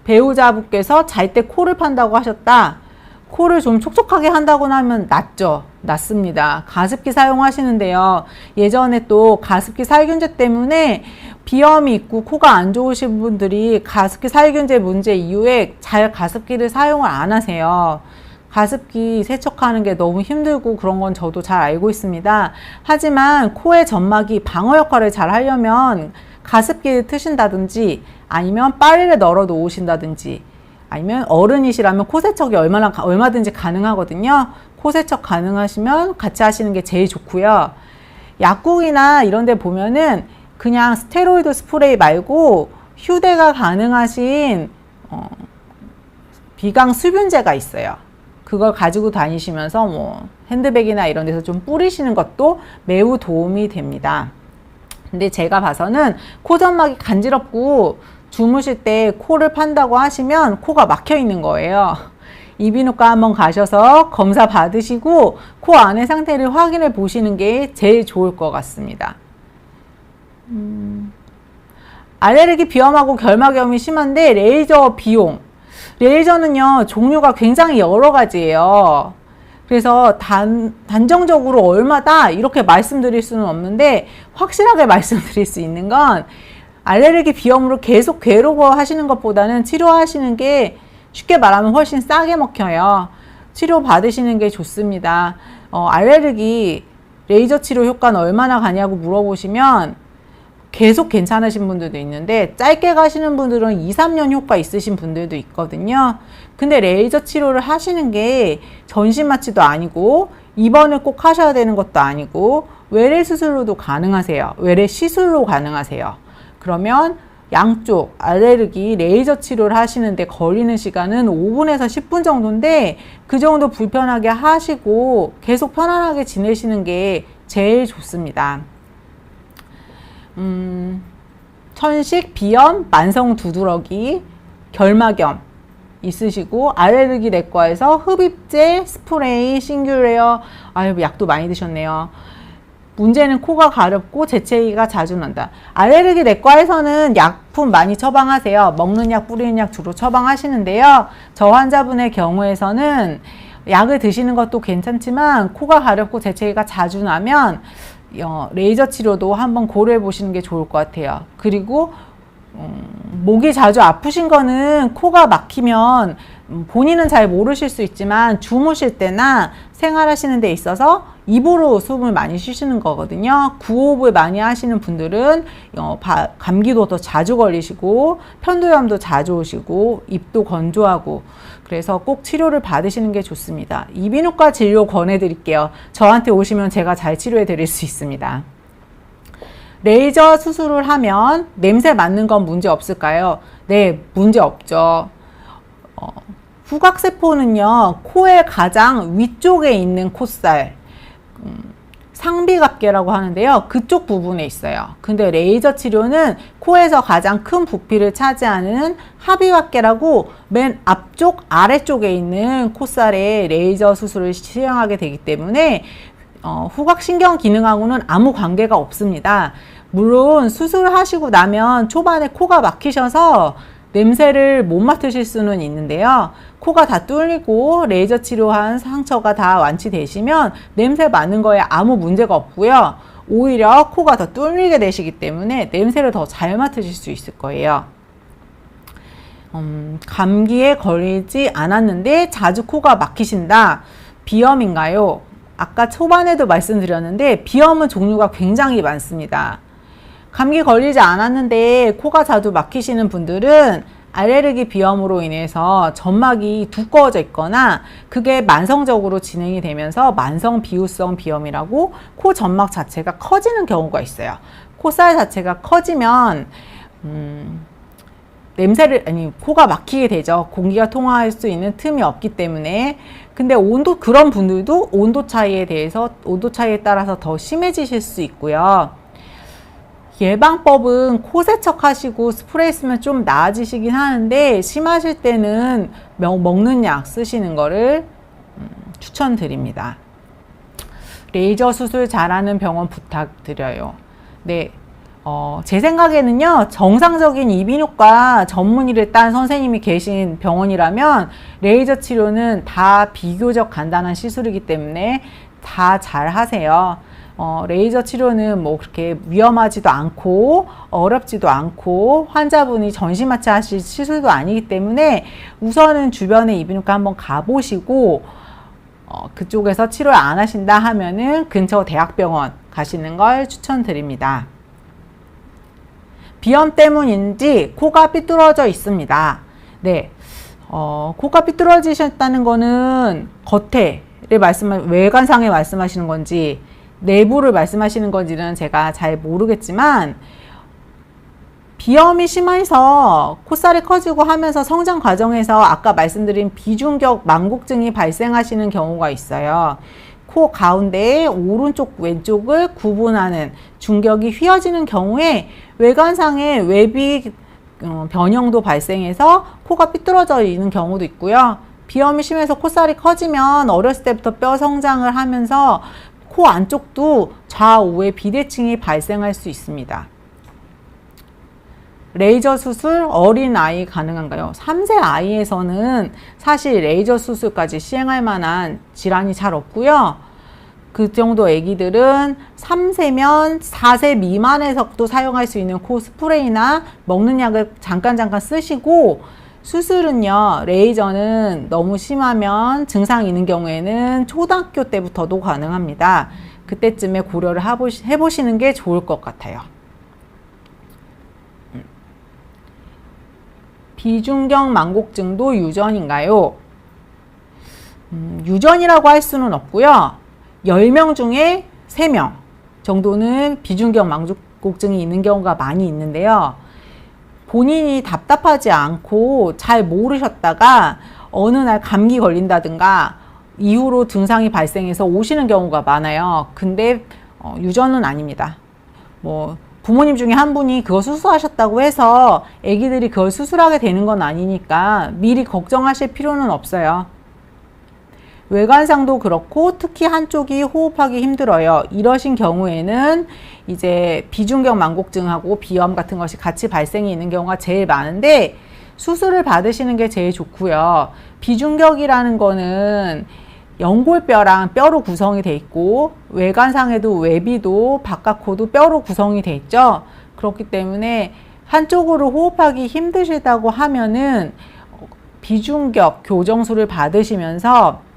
배우자분께서 잘 때 코를 판다고 하셨다. 코를 좀 촉촉하게 한다고 하면 낫죠. 낫습니다. 가습기 사용하시는데요. 예전에 또 가습기 살균제 때문에 비염이 있고 코가 안 좋으신 분들이 가습기 살균제 문제 이후에 잘 가습기를 사용을 안 하세요. 가습기 세척하는 게 너무 힘들고 그런 건 저도 잘 알고 있습니다. 하지만 코의 점막이 방어 역할을 잘 하려면 가습기를 트신다든지 아니면 빨래를 널어 놓으신다든지 아니면 어른이시라면 코세척이 얼마든지 가능하거든요. 코세척 가능하시면 같이 하시는 게 제일 좋고요. 약국이나 이런 데 보면은 그냥 스테로이드 스프레이 말고 휴대가 가능하신 비강 수분제가 있어요. 그걸 가지고 다니시면서 뭐 핸드백이나 이런 데서 좀 뿌리시는 것도 매우 도움이 됩니다. 근데 제가 봐서는 코점막이 간지럽고 주무실 때 코를 판다고 하시면 코가 막혀 있는 거예요. 이비인후과 한번 가셔서 검사 받으시고 코 안의 상태를 확인해 보시는 게 제일 좋을 것 같습니다. 알레르기 비염하고 결막염이 심한데 레이저 비용. 레이저는요, 종류가 굉장히 여러 가지예요. 그래서 단정적으로 얼마다 이렇게 말씀드릴 수는 없는데 확실하게 말씀드릴 수 있는 건 알레르기 비염으로 계속 괴로워하시는 것보다는 치료하시는 게 쉽게 말하면 훨씬 싸게 먹혀요. 치료 받으시는 게 좋습니다. 알레르기 레이저 치료 효과는 얼마나 가냐고 물어보시면 계속 괜찮으신 분들도 있는데 짧게 가시는 분들은 2, 3년 효과 있으신 분들도 있거든요. 근데 레이저 치료를 하시는 게 전신 마취도 아니고 입원을 꼭 하셔야 되는 것도 아니고 외래 수술로도 가능하세요. 외래 시술로 가능하세요. 그러면 양쪽 알레르기 레이저 치료를 하시는데 걸리는 시간은 5분에서 10분 정도인데 그 정도 불편하게 하시고 계속 편안하게 지내시는 게 제일 좋습니다. 천식, 비염, 만성 두드러기, 결막염 있으시고 알레르기 내과에서 흡입제, 스프레이, 싱귤레어 약도 많이 드셨네요. 문제는 코가 가렵고 재채기가 자주 난다. 알레르기 내과에서는 약품 많이 처방하세요. 먹는 약, 뿌리는 약 주로 처방하시는데요. 저 환자분의 경우에서는 약을 드시는 것도 괜찮지만 코가 가렵고 재채기가 자주 나면 레이저 치료도 한번 고려해 보시는 게 좋을 것 같아요. 그리고 목이 자주 아프신 거는 코가 막히면 본인은 잘 모르실 수 있지만 주무실 때나 생활하시는 데 있어서 입으로 숨을 많이 쉬시는 거거든요. 구호흡을 많이 하시는 분들은 감기도 더 자주 걸리시고 편도염도 자주 오시고 입도 건조하고 그래서 꼭 치료를 받으시는 게 좋습니다. 이비인후과 진료 권해드릴게요. 저한테 오시면 제가 잘 치료해 드릴 수 있습니다. 레이저 수술을 하면 냄새 맡는 건 문제 없을까요? 네, 문제 없죠. 후각세포는요, 코의 가장 위쪽에 있는 콧살, 상비갑계라고 하는데요. 그쪽 부분에 있어요. 근데 레이저 치료는 코에서 가장 큰 부피를 차지하는 하비갑계라고 맨 앞쪽 아래쪽에 있는 콧살에 레이저 수술을 시행하게 되기 때문에 후각신경 기능하고는 아무 관계가 없습니다. 물론 수술을 하시고 나면 초반에 코가 막히셔서 냄새를 못 맡으실 수는 있는데요. 코가 다 뚫리고 레이저 치료한 상처가 다 완치되시면 냄새 맡는 거에 아무 문제가 없고요. 오히려 코가 더 뚫리게 되시기 때문에 냄새를 더 잘 맡으실 수 있을 거예요. 감기에 걸리지 않았는데 자주 코가 막히신다. 비염인가요? 아까 초반에도 말씀드렸는데 비염은 종류가 굉장히 많습니다. 감기 걸리지 않았는데 코가 자주 막히시는 분들은 알레르기 비염으로 인해서 점막이 두꺼워져 있거나 그게 만성적으로 진행이 되면서 만성 비후성 비염이라고 코 점막 자체가 커지는 경우가 있어요. 코살 자체가 커지면 코가 막히게 되죠. 공기가 통할 수 있는 틈이 없기 때문에. 근데 그런 분들도 온도 차이에 따라서 더 심해지실 수 있고요. 예방법은 코 세척하시고 스프레이 쓰면 좀 나아지시긴 하는데 심하실 때는 먹는 약 쓰시는 거를 추천드립니다. 레이저 수술 잘하는 병원 부탁드려요. 네. 제 생각에는요, 정상적인 이비인후과 전문의를 딴 선생님이 계신 병원이라면 레이저 치료는 다 비교적 간단한 시술이기 때문에 다 잘 하세요. 레이저 치료는 뭐 그렇게 위험하지도 않고 어렵지도 않고 환자분이 전신마취 하실 시술도 아니기 때문에 우선은 주변에 이비인후과 한번 가보시고 그쪽에서 치료를 안 하신다 하면은 근처 대학병원 가시는 걸 추천드립니다. 비염 때문인지 코가 삐뚤어져 있습니다. 네, 코가 삐뚤어지셨다는 거는 외관상에 말씀하시는 건지 내부를 말씀하시는 건지는 제가 잘 모르겠지만 비염이 심해서 콧살이 커지고 하면서 성장 과정에서 아까 말씀드린 비중격 망곡증이 발생하시는 경우가 있어요. 코 가운데 오른쪽 왼쪽을 구분하는 중격이 휘어지는 경우에 외관상의 외비 변형도 발생해서 코가 삐뚤어져 있는 경우도 있고요. 비염이 심해서 콧살이 커지면 어렸을 때부터 뼈 성장을 하면서 코 안쪽도 좌우에 비대칭이 발생할 수 있습니다. 레이저 수술 어린 아이 가능한가요? 3세 아이에서는 사실 레이저 수술까지 시행할 만한 질환이 잘 없고요. 그 정도 애기들은 3세면 4세 미만에서도 사용할 수 있는 코 스프레이나 먹는 약을 잠깐 쓰시고, 수술은요, 레이저는 너무 심하면 증상 있는 경우에는 초등학교 때부터도 가능합니다. 그때쯤에 고려를 해보시는 게 좋을 것 같아요. 비중격 망곡증도 유전인가요? 유전이라고 할 수는 없고요. 10명 중에 3명 정도는 비중격 망곡증이 있는 경우가 많이 있는데요. 본인이 답답하지 않고 잘 모르셨다가 어느 날 감기 걸린다든가 이후로 증상이 발생해서 오시는 경우가 많아요. 근데 유전은 아닙니다. 부모님 중에 한 분이 그거 수술하셨다고 해서 아기들이 그걸 수술하게 되는 건 아니니까 미리 걱정하실 필요는 없어요. 외관상도 그렇고 특히 한쪽이 호흡하기 힘들어요. 이러신 경우에는 이제 비중격 망곡증하고 비염 같은 것이 같이 발생이 있는 경우가 제일 많은데 수술을 받으시는 게 제일 좋고요. 비중격이라는 거는 연골뼈랑 뼈로 구성이 돼 있고 외관상에도 외비도 바깥코도 뼈로 구성이 돼 있죠. 그렇기 때문에 한쪽으로 호흡하기 힘드시다고 하면은 비중격 교정술을 받으시면서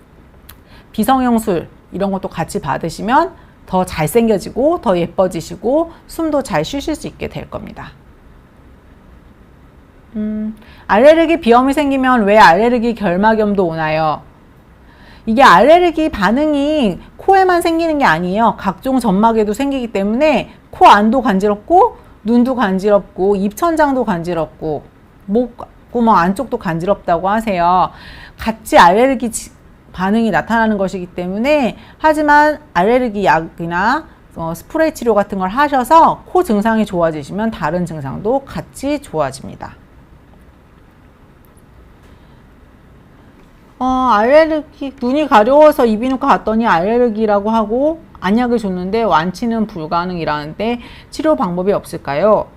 비성형술 이런 것도 같이 받으시면 더 잘생겨지고 더 예뻐지시고 숨도 잘 쉬실 수 있게 될 겁니다. 알레르기 비염이 생기면 왜 알레르기 결막염도 오나요? 이게 알레르기 반응이 코에만 생기는 게 아니에요. 각종 점막에도 생기기 때문에 코 안도 간지럽고 눈도 간지럽고 입천장도 간지럽고 목구멍 안쪽도 간지럽다고 하세요. 같이 알레르기 반응이 나타나는 것이기 때문에, 하지만 알레르기 약이나 스프레이 치료 같은 걸 하셔서 코 증상이 좋아지시면 다른 증상도 같이 좋아집니다. 알레르기, 눈이 가려워서 이비인후과 갔더니 알레르기라고 하고 안약을 줬는데 완치는 불가능이라는데 치료 방법이 없을까요?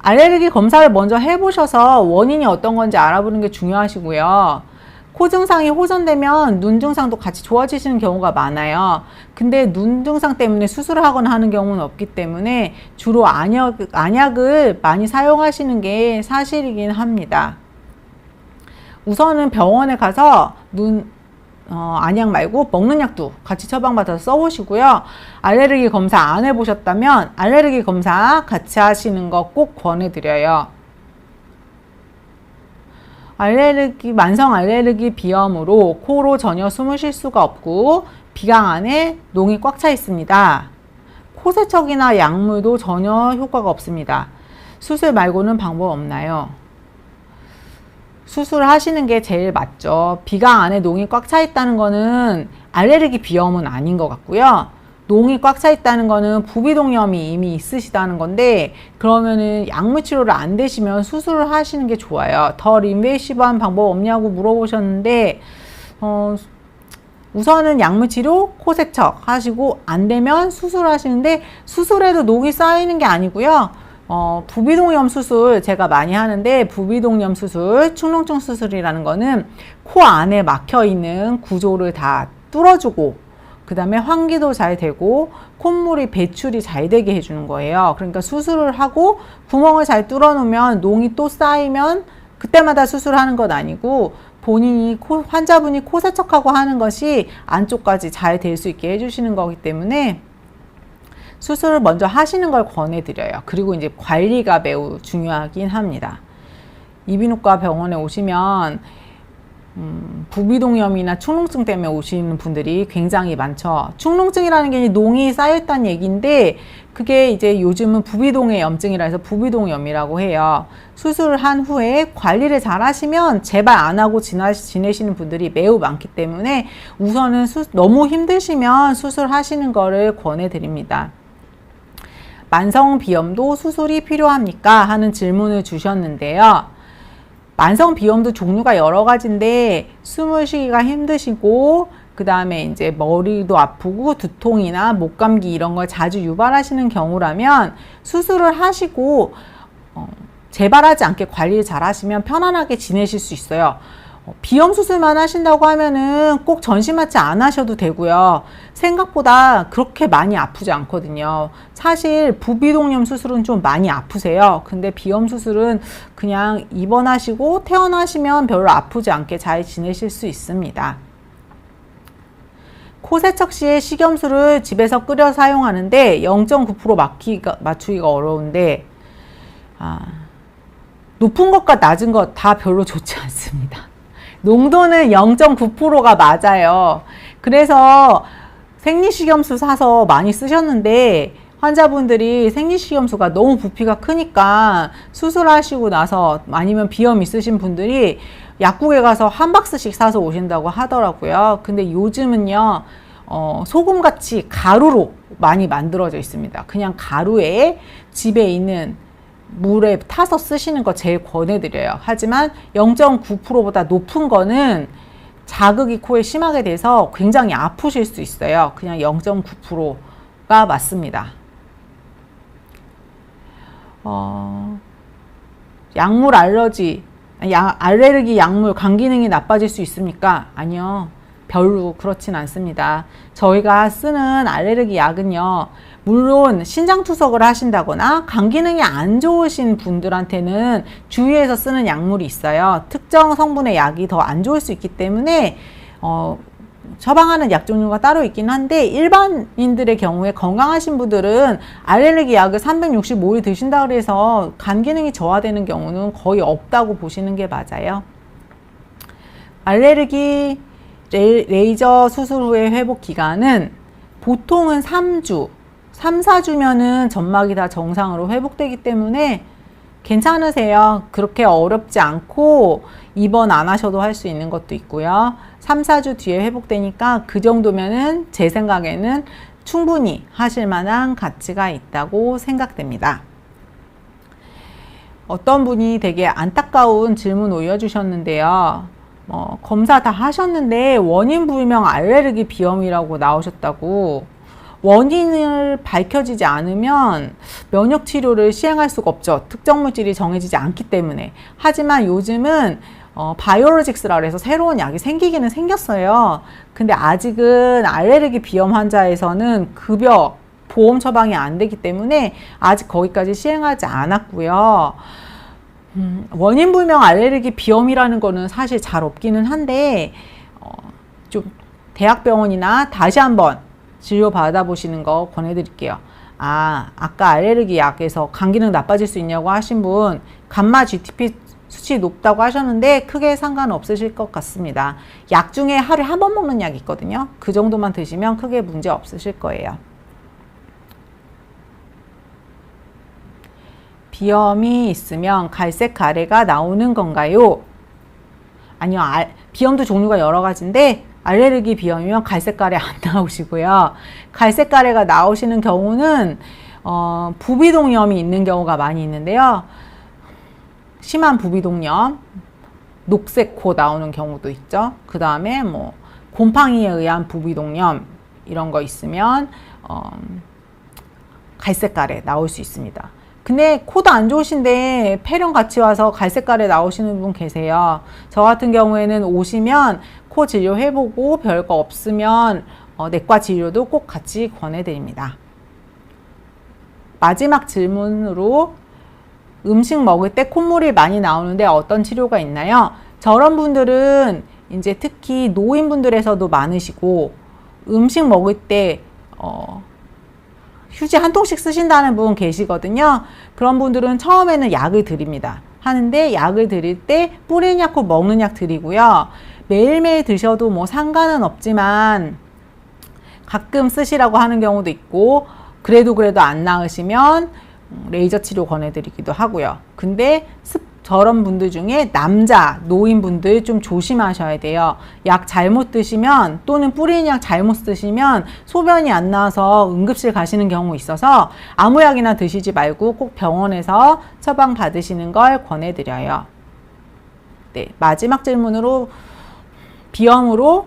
알레르기 검사를 먼저 해보셔서 원인이 어떤 건지 알아보는 게 중요하시고요. 코 증상이 호전되면 눈 증상도 같이 좋아지시는 경우가 많아요. 근데 눈 증상 때문에 수술을 하거나 하는 경우는 없기 때문에 주로 안약을 많이 사용하시는 게 사실이긴 합니다. 우선은 병원에 가서 안약 말고 먹는 약도 같이 처방받아서 써보시고요. 알레르기 검사 안 해보셨다면 알레르기 검사 같이 하시는 거 꼭 권해드려요. 만성 알레르기 비염으로 코로 전혀 숨을 쉴 수가 없고 비강 안에 농이 꽉 차 있습니다. 코세척이나 약물도 전혀 효과가 없습니다. 수술 말고는 방법 없나요? 수술하시는 게 제일 맞죠. 비강 안에 농이 꽉 차 있다는 거는 알레르기 비염은 아닌 것 같고요. 농이 꽉 차 있다는 거는 부비동염이 이미 있으시다는 건데, 그러면은 약물 치료를 안 되시면 수술을 하시는 게 좋아요. 덜 인베이시브한 방법 없냐고 물어보셨는데, 우선은 약물 치료, 코 세척 하시고 안 되면 수술하시는데, 수술해도 녹이 쌓이는 게 아니고요. 부비동염 수술 제가 많이 하는데, 부비동염 수술, 축농증 수술이라는 거는 코 안에 막혀 있는 구조를 다 뚫어주고, 그 다음에 환기도 잘 되고 콧물이 배출이 잘 되게 해주는 거예요. 그러니까 수술을 하고 구멍을 잘 뚫어 놓으면 농이 또 쌓이면 그때마다 수술하는 건 아니고, 본인이 환자분이 코 세척하고 하는 것이 안쪽까지 잘 될 수 있게 해주시는 거기 때문에 수술을 먼저 하시는 걸 권해드려요. 그리고 이제 관리가 매우 중요하긴 합니다. 이비인후과 병원에 오시면 부비동염이나 축농증 때문에 오시는 분들이 굉장히 많죠. 축농증이라는 게 농이 쌓여있다는 얘기인데, 그게 이제 요즘은 부비동의 염증이라 해서 부비동염이라고 해요. 수술을 한 후에 관리를 잘 하시면 재발 안 하고 지내시는 분들이 매우 많기 때문에 우선은 너무 힘드시면 수술하시는 거를 권해드립니다. 만성 비염도 수술이 필요합니까? 하는 질문을 주셨는데요. 만성 비염도 종류가 여러 가지인데, 숨을 쉬기가 힘드시고, 그 다음에 이제 머리도 아프고 두통이나 목감기 이런 걸 자주 유발하시는 경우라면 수술을 하시고 재발하지 않게 관리를 잘 하시면 편안하게 지내실 수 있어요. 비염 수술만 하신다고 하면은 꼭 전신마취 안 하셔도 되고요. 생각보다 그렇게 많이 아프지 않거든요. 사실 부비동염 수술은 좀 많이 아프세요. 근데 비염 수술은 그냥 입원하시고 퇴원하시면 별로 아프지 않게 잘 지내실 수 있습니다. 코 세척 시에 식염수를 집에서 끓여 사용하는데 0.9% 맞추기가 어려운데, 높은 것과 낮은 것 다 별로 좋지 않습니다. 농도는 0.9%가 맞아요. 그래서 생리식염수 사서 많이 쓰셨는데, 환자분들이 생리식염수가 너무 부피가 크니까 수술하시고 나서, 아니면 비염 있으신 분들이 약국에 가서 한 박스씩 사서 오신다고 하더라고요. 근데 요즘은요, 소금같이 가루로 많이 만들어져 있습니다. 그냥 가루에 집에 있는 물에 타서 쓰시는 거 제일 권해드려요. 하지만 0.9%보다 높은 거는 자극이 코에 심하게 돼서 굉장히 아프실 수 있어요. 그냥 0.9%가 맞습니다. 약물 알레르기 약물 간 기능이 나빠질 수 있습니까? 아니요. 별로 그렇진 않습니다. 저희가 쓰는 알레르기 약은요, 물론 신장투석을 하신다거나 간 기능이 안 좋으신 분들한테는 주의해서 쓰는 약물이 있어요. 특정 성분의 약이 더 안 좋을 수 있기 때문에 처방하는 약 종류가 따로 있긴 한데, 일반인들의 경우에 건강하신 분들은 알레르기 약을 365일 드신다고 해서 간 기능이 저하되는 경우는 거의 없다고 보시는 게 맞아요. 알레르기 레이저 수술 후의 회복 기간은 보통은 3주, 3-4주면은 점막이 다 정상으로 회복되기 때문에 괜찮으세요. 그렇게 어렵지 않고 입원 안 하셔도 할 수 있는 것도 있고요. 3-4주 뒤에 회복되니까 그 정도면은 제 생각에는 충분히 하실 만한 가치가 있다고 생각됩니다. 어떤 분이 되게 안타까운 질문 올려주셨는데요. 검사 다 하셨는데 원인 불명 알레르기 비염이라고 나오셨다고. 원인을 밝혀지지 않으면 면역 치료를 시행할 수가 없죠. 특정 물질이 정해지지 않기 때문에. 하지만 요즘은 바이오로직스라고 해서 새로운 약이 생기기는 생겼어요. 근데 아직은 알레르기 비염 환자에서는 급여 보험 처방이 안 되기 때문에 아직 거기까지 시행하지 않았고요. 원인 불명 알레르기 비염이라는 거는 사실 잘 없기는 한데, 좀 대학병원이나 다시 한번 진료 받아보시는 거 권해드릴게요. 아까 알레르기 약에서 간 기능 나빠질 수 있냐고 하신 분 감마 GTP 수치 높다고 하셨는데 크게 상관없으실 것 같습니다. 약 중에 하루에 한 번 먹는 약이 있거든요. 그 정도만 드시면 크게 문제 없으실 거예요. 비염이 있으면 갈색 가래가 나오는 건가요? 아니요. 비염도 종류가 여러 가지인데 알레르기 비염이면 갈색 가래 안 나오시고요. 갈색 가래가 나오시는 경우는 부비동염이 있는 경우가 많이 있는데요. 심한 부비동염, 녹색 코 나오는 경우도 있죠. 그 다음에 뭐 곰팡이에 의한 부비동염 이런 거 있으면 갈색 가래 나올 수 있습니다. 근데 코도 안 좋으신데 폐렴 같이 와서 갈색 가래 나오시는 분 계세요. 저 같은 경우에는 오시면 코 진료해보고 별거 없으면 내과 진료도 꼭 같이 권해드립니다. 마지막 질문으로 음식 먹을 때 콧물이 많이 나오는데 어떤 치료가 있나요? 저런 분들은 이제 특히 노인분들에서도 많으시고 음식 먹을 때 휴지 한 통씩 쓰신다는 분 계시거든요. 그런 분들은 처음에는 약을 드립니다. 하는데 약을 드릴 때 뿌리는 약과 먹는 약 드리고요. 매일매일 드셔도 뭐 상관은 없지만 가끔 쓰시라고 하는 경우도 있고 그래도 안 나으시면 레이저 치료 권해드리기도 하고요. 근데 저런 분들 중에 남자 노인분들 좀 조심하셔야 돼요. 약 잘못 드시면 또는 뿌리는 약 잘못 쓰시면 소변이 안 나와서 응급실 가시는 경우 있어서 아무 약이나 드시지 말고 꼭 병원에서 처방 받으시는 걸 권해드려요. 네, 마지막 질문으로 비염으로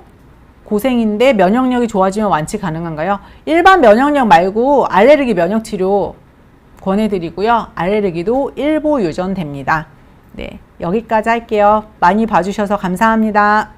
고생인데 면역력이 좋아지면 완치 가능한가요? 일반 면역력 말고 알레르기 면역 치료 권해드리고요. 알레르기도 일부 유전됩니다. 네, 여기까지 할게요. 많이 봐주셔서 감사합니다.